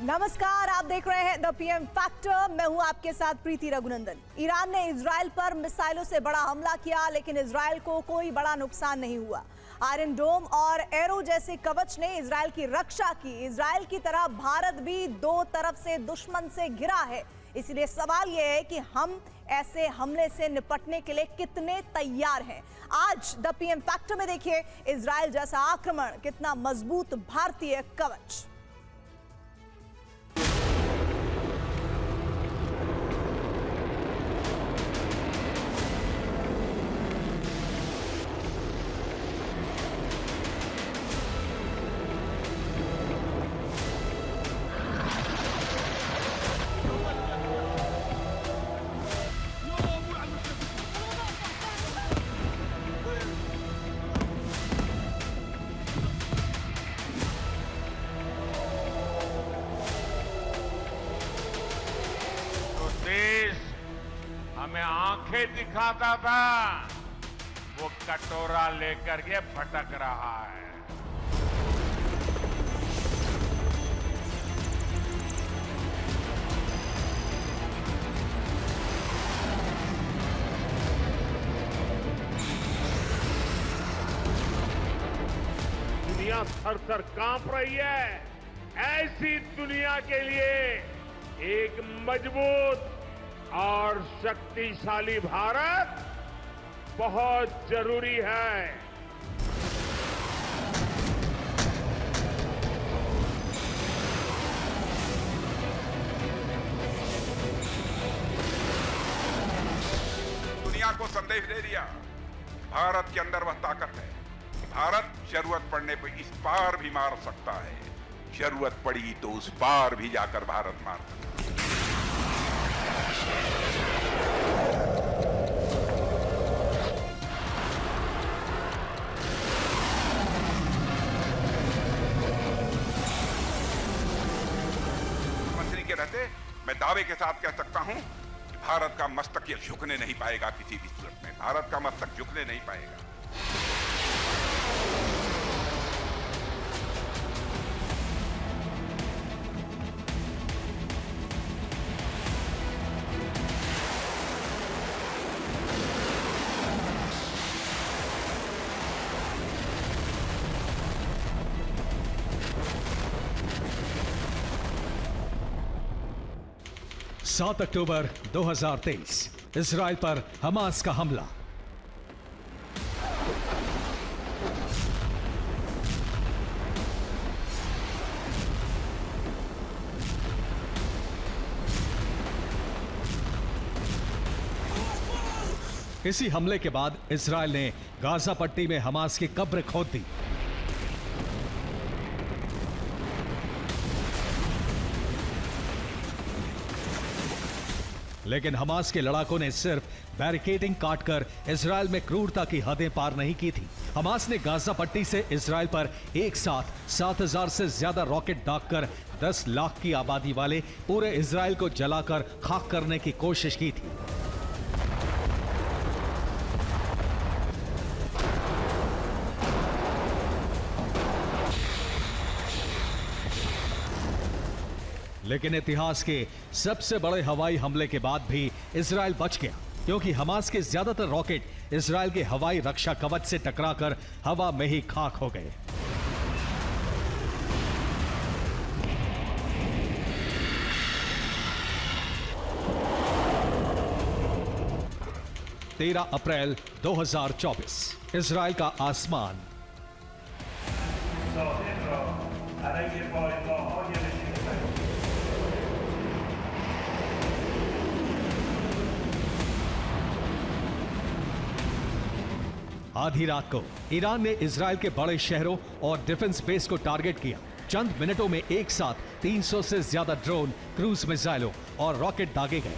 नमस्कार, आप देख रहे हैं द पीएम फैक्टर। मैं हूं आपके साथ प्रीति रघुनंदन। ईरान ने इजराइल पर मिसाइलों से बड़ा हमला किया, लेकिन इजराइल को कोई बड़ा नुकसान नहीं हुआ। आयरन डोम और एरो जैसे कवच ने इजराइल की रक्षा की। इजराइल की तरह भारत भी दो तरफ से दुश्मन से घिरा है, इसलिए सवाल यह है कि हम ऐसे हमले से निपटने के लिए कितने तैयार हैं। आज द पीएम फैक्टर में देखिए इजराइल जैसा आक्रमण कितना मजबूत भारतीय कवच। देश हमें आंखें दिखाता था, वो कटोरा लेकर के भटक रहा है। दुनिया थर-थर कांप रही है। ऐसी दुनिया के लिए एक मजबूत और शक्तिशाली भारत बहुत जरूरी है। दुनिया को संदेश दे दिया, भारत के अंदर वह ताकत है। भारत जरूरत पड़ने पर इस पार भी मार सकता है, जरूरत पड़ी तो उस पार भी जाकर भारत मार सकता है। मंत्री के रहते मैं दावे के साथ कह सकता हूं कि भारत का मस्तक ये झुकने नहीं पाएगा। किसी भी सूरत में भारत का मस्तक झुकने नहीं पाएगा। सात अक्टूबर 2023 इजराइल पर हमास का हमला। इसी हमले के बाद इजराइल ने गाजा पट्टी में हमास की कब्र खोद दी। लेकिन हमास के लड़ाकों ने सिर्फ बैरिकेडिंग काटकर इजराइल में क्रूरता की हदें पार नहीं की थी। हमास ने गाजा पट्टी से इजराइल पर एक साथ 7,000 से ज्यादा रॉकेट दागकर 10 लाख की आबादी वाले पूरे इजराइल को जलाकर खाक करने की कोशिश की थी। लेकिन इतिहास के सबसे बड़े हवाई हमले के बाद भी इजराइल बच गया, क्योंकि हमास के ज्यादातर रॉकेट इजराइल के हवाई रक्षा कवच से टकराकर हवा में ही खाक हो गए। तेरह अप्रैल 2024 इजराइल का आसमान। आधी रात को ईरान ने इजराइल के बड़े शहरों और डिफेंस बेस को टारगेट किया। चंद मिनटों में एक साथ 300 से ज्यादा ड्रोन, क्रूज मिसाइलों और रॉकेट दागे गए।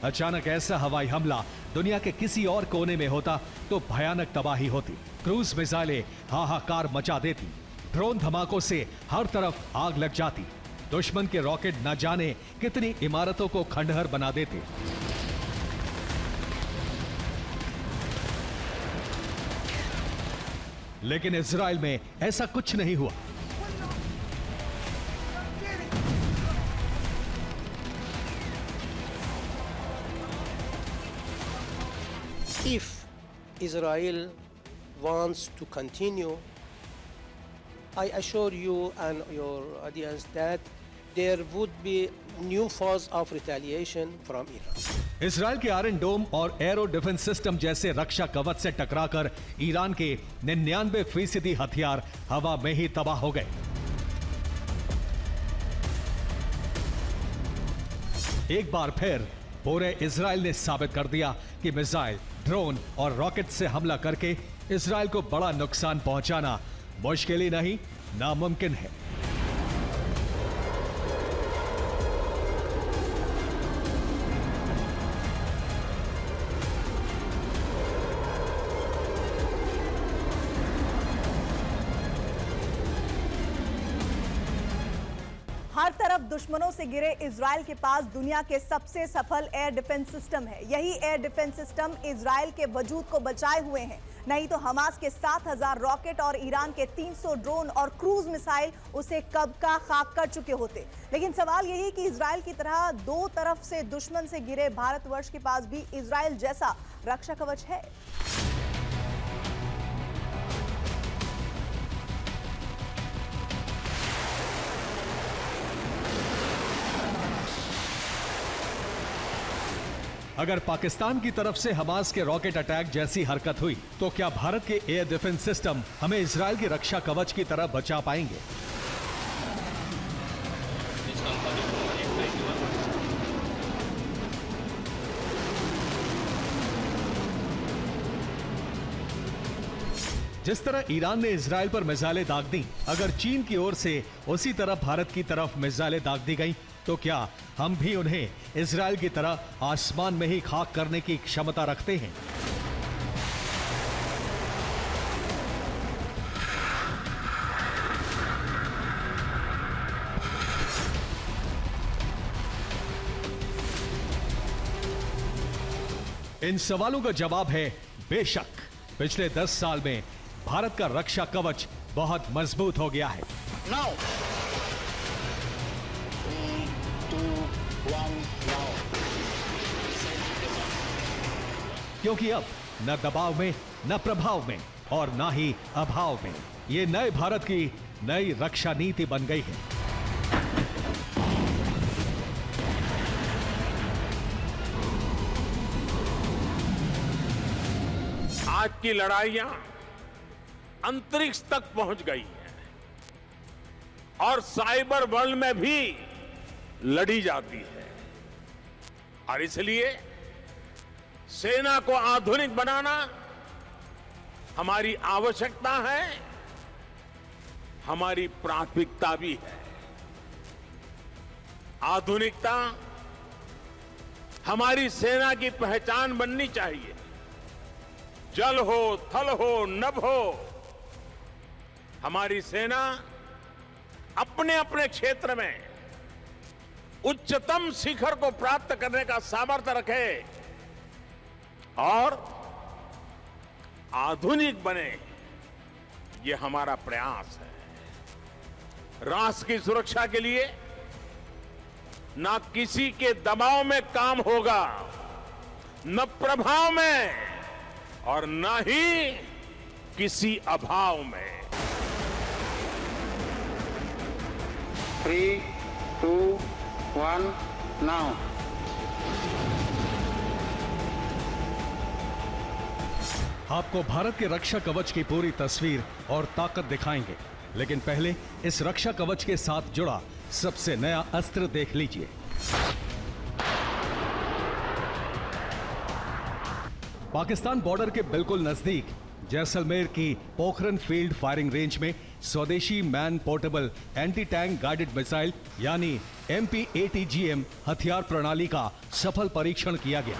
अचानक ऐसा हवाई हमला दुनिया के किसी और कोने में होता तो भयानक तबाही होती। क्रूज मिसाइलें हाहाकार मचा देती, ड्रोन धमाकों से हर तरफ आग लग जाती, दुश्मन के रॉकेट न जाने कितनी इमारतों को खंडहर बना देते। लेकिन इजराइल में ऐसा कुछ नहीं हुआ। If Israel wants to continue, I assure you and your audience that there would be new phase of retaliation from Iran. Israel के आयरन डोम और एरो डिफेंस सिस्टम जैसे रक्षा कवच से टकराकर ईरान के 99% हथियार हवा में ही तबाह हो गए। एक बार फिर पूरे इजराइल ने साबित कर दिया कि मिसाइल, ड्रोन और रॉकेट से हमला करके इजराइल को बड़ा नुकसान पहुंचाना मुश्किल ही नहीं, नामुमकिन है। हर तरफ दुश्मनों से घिरे इजराइल के पास दुनिया के सबसे सफल एयर डिफेंस सिस्टम है। यही एयर डिफेंस सिस्टम इजराइल के वजूद को बचाए हुए हैं, नहीं तो हमास के 7000 रॉकेट और ईरान के 300 ड्रोन और क्रूज मिसाइल उसे कब का खाक कर चुके होते। लेकिन सवाल यही कि इजराइल की तरह दो तरफ से दुश्मन से घिरे भारतवर्ष के पास भी इजराइल जैसा रक्षा कवच है। अगर पाकिस्तान की तरफ से हमास के रॉकेट अटैक जैसी हरकत हुई तो क्या भारत के एयर डिफेंस सिस्टम हमें इजराइल की रक्षा कवच की तरह बचा पाएंगे? जिस तरह ईरान ने इजराइल पर मिसाइलें दाग दी, अगर चीन की ओर से उसी तरह भारत की तरफ मिसाइलें दाग दी गई तो क्या हम भी उन्हें इजराइल की तरह आसमान में ही खाक करने की क्षमता रखते हैं? इन सवालों का जवाब है बेशक। पिछले 10 साल में भारत का रक्षा कवच बहुत मजबूत हो गया है। Now. 3, 2, 1, now. क्योंकि अब न दबाव में, न प्रभाव में और न ही अभाव में ये नए भारत की नई रक्षा नीति बन गई है। आज की लड़ाइयां अंतरिक्ष तक पहुंच गई हैं और साइबर वर्ल्ड में भी लड़ी जाती है, और इसलिए सेना को आधुनिक बनाना हमारी आवश्यकता है, हमारी प्राथमिकता भी है। आधुनिकता हमारी सेना की पहचान बननी चाहिए। जल हो, थल हो, नभ हो, हमारी सेना अपने अपने क्षेत्र में उच्चतम शिखर को प्राप्त करने का सामर्थ्य रखे और आधुनिक बने, ये हमारा प्रयास है। राष्ट्र की सुरक्षा के लिए ना किसी के दबाव में काम होगा, न प्रभाव में और न ही किसी अभाव में। 3, 2, 1, now. आपको भारत के रक्षा कवच की पूरी तस्वीर और ताकत दिखाएंगे, लेकिन पहले इस रक्षा कवच के साथ जुड़ा सबसे नया अस्त्र देख लीजिए। पाकिस्तान बॉर्डर के बिल्कुल नजदीक जैसलमेर की पोखरन फील्ड फायरिंग रेंज में स्वदेशी man portable anti tank guided missile यानी MPATGM हथियार प्रणाली का सफल परीक्षण किया गया।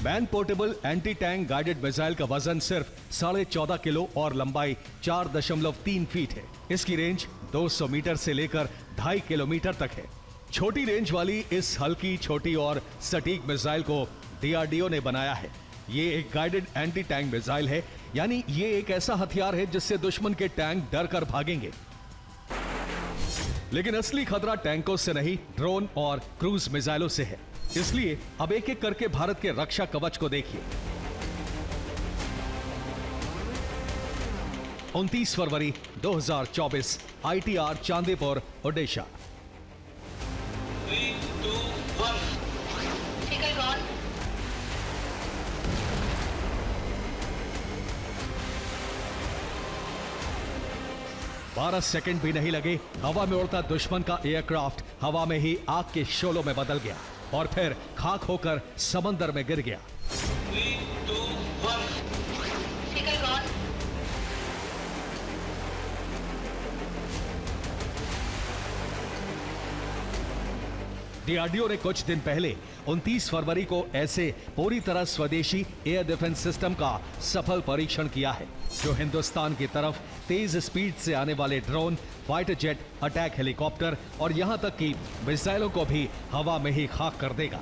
Man portable anti tank guided missile का वजन सिर्फ 14.5 किलो और लंबाई 4.3 फीट है। इसकी रेंज 200 मीटर से लेकर 2.5 किलोमीटर तक है। छोटी रेंज वाली इस हल्की, छोटी और सटीक मिसाइल को डीआरडीओ ने बनाया है। ये एक गाइडेड एंटी टैंक मिसाइल है, यानी ये एक ऐसा हथियार है जिससे दुश्मन के टैंक डर कर भागेंगे। लेकिन असली खतरा टैंकों से नहीं, ड्रोन और क्रूज मिसाइलों से है। इसलिए अब एक एक करके भारत के रक्षा कवच को देखिए। 29 फरवरी 2024, ITR Chandipur, Odisha. 3, 2, 1. Vehicle gone. 12 second भी नहीं लगे, हवा में उड़ता दुश्मन का एयरक्राफ्ट हवा में ही आग के शोलों में बदल गया और फिर खाक होकर समंदर में गिर गया। 3, 2, 1. Vehicle gone. डीआरडीओ ने कुछ दिन पहले 29 फरवरी को ऐसे पूरी तरह स्वदेशी एयर डिफेंस सिस्टम का सफल परीक्षण किया है, जो हिंदुस्तान की तरफ तेज स्पीड से आने वाले drone, fighter jet, attack helicopter और यहां तक कि मिसाइलों को भी हवा में ही खाक कर देगा।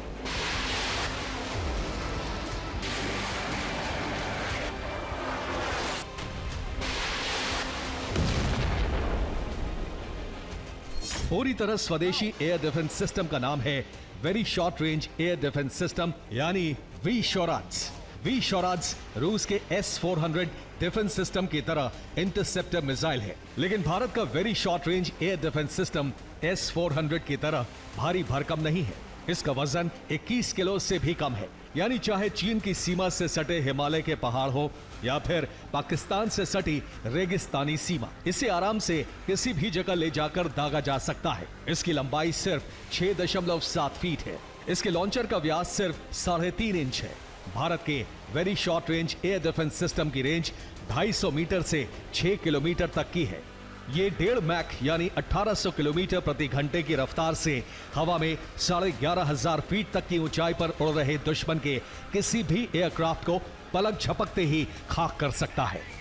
पूरी तरह स्वदेशी एयर डिफेंस सिस्टम का नाम है very short range air defence system, यानी वी-शोराज। वी-शोराज रूस के S-400 डिफेंस सिस्टम की तरह इंटरसेप्टर मिसाइल है, लेकिन भारत का very short range air defence system S-400 की तरह भारी भरकम नहीं है। इसका वजन 21 किलो से भी कम है, यानी चाहे चीन की सीमा से सटे हिमालय के पहाड़ हो या फिर पाकिस्तान से सटी रेगिस्तानी सीमा, इसे आराम से किसी भी जगह ले जाकर दागा जा सकता है। इसकी लंबाई सिर्फ 6.7 फीट है। इसके लॉन्चर का व्यास सिर्फ 3.5 इंच है। भारत के very short range air defence system की रेंज 250 मीटर से 6 किलोमीटर तक की है। ये 1.5 मैक यानी 1800 किलोमीटर प्रति घंटे की रफ्तार से हवा में 11,500 फीट तक की ऊंचाई पर उड़ रहे दुश्मन के किसी भी एयरक्राफ्ट को पलक झपकते ही खाक कर सकता है।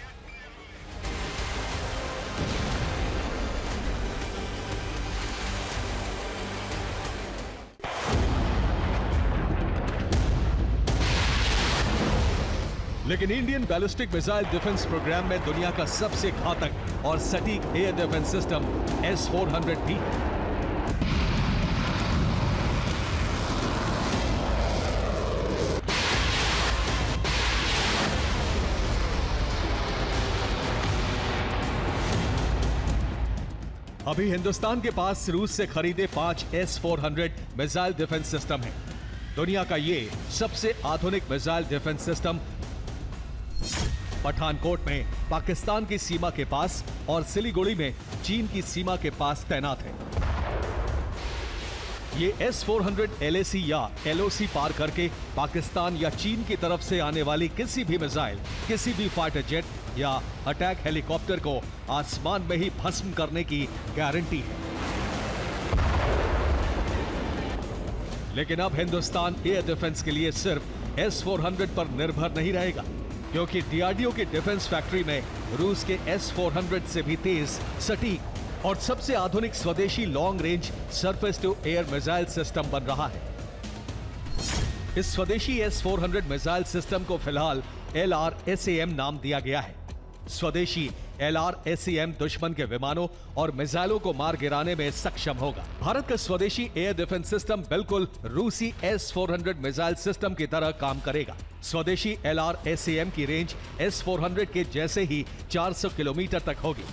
लेकिन Indian ballistic missile defence programme में दुनिया का सबसे घातक और सटीक एयर डिफेंस सिस्टम S-400 भी है। अभी हिंदुस्तान के पास रूस से खरीदे 5 S-400 मिसाइल डिफेंस सिस्टम हैं। दुनिया का ये सबसे आधुनिक मिसाइल डिफेंस सिस्टम पठानकोट में पाकिस्तान की सीमा के पास और सिलीगुड़ी में चीन की सीमा के पास तैनात है। ये S-400 LAC या LOC पार करके पाकिस्तान या चीन की तरफ से आने वाली किसी भी मिसाइल, किसी भी फाइटर जेट या अटैक हेलीकॉप्टर को आसमान में ही भस्म करने की गारंटी है। लेकिन अब हिंदुस्तान एयर डिफेंस के लिए सिर्फ S-400 पर निर्भर नहीं रहेगा, क्योंकि डीआरडीओ की डिफेंस फैक्ट्री में रूस के S-400 से भी तेज, सटीक और सबसे आधुनिक स्वदेशी long range surface to air missile system बन रहा है। इस स्वदेशी S-400 मिसाइल सिस्टम को फिलहाल LRSAM नाम दिया गया है। स्वदेशी LRSAM दुश्मन के विमानों और मिसाइलों को मार गिराने में सक्षम होगा। भारत का स्वदेशी एयर डिफेंस सिस्टम बिल्कुल रूसी S-400 मिसाइल सिस्टम की तरह काम करेगा। स्वदेशी LRSAM की रेंज S-400 के जैसे ही 400 किलोमीटर तक होगी।